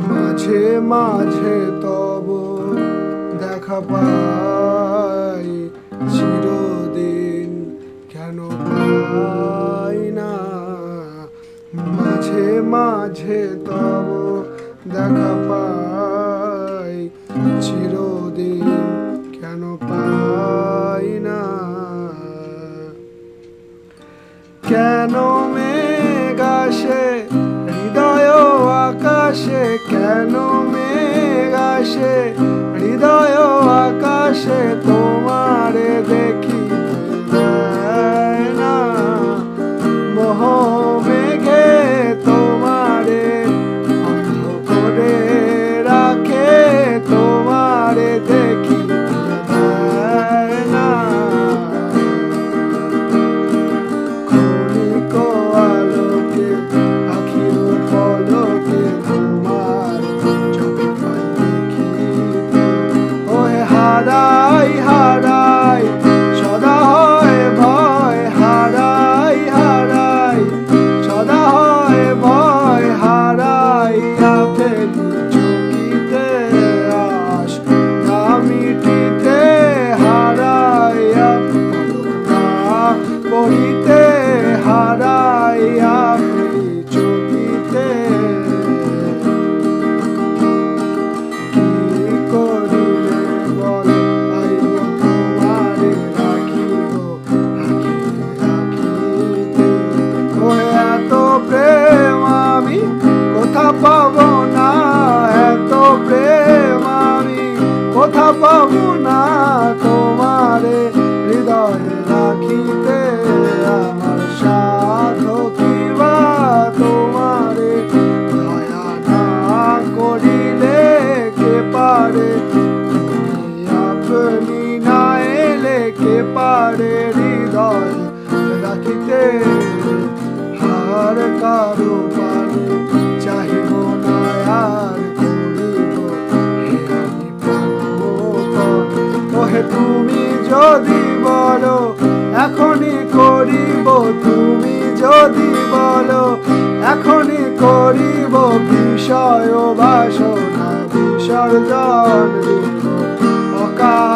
মাঝে মাঝে তব দেখা পাই, চিরদিন কেন পাই না। মাঝে মাঝে তব দেখা পাই, চিরদিন কেন পাই না। কেন মেঘ আসে হৃদয় আকাশে, কেন মেঘ আসে হৃদয় আকাশে, তোমারে দেখিতে দেয় না। মোহ মেঘে তোমারে অন্ধ করে রাখে, তোমারে দেখিতে দেয় না। ক্ষণিক আলোকে আখির পলকে তোমার চোখে পাই দেখিতে। ওহে হারাই হারাই সদা হয় ভয়, হারাই হারাই সদা হয় ভয়, হারাইয়া ফেলি চকিতে আশ না মিটিতে, হারাইয়া পড়িতে, হারাইয়া ফেলি চকিতে। কি করিলে বল পাইব তোমারে রাখিব আঁখিতে আঁখিতে। ও এত প্রেম আমি কোথা পাব না, এত প্রেম আমি কোথা পাব না, তোমারে হৃদয়ে রাখিতে। আমার সাধকি বা তোমারে দয়া না করিলে কে পারে, তুমি আপনি না এলে কে পারে হৃদয়ে রাখিতে। হার কারো পানে চাহিব না আর করিব হে আমি প্রাণপণ। ওহে তুমি যদি বলো এখনই করিব, তুমি যদি বলো এখনই করিব, বিষয় বাসনা বিসর্জন দিব অকাল।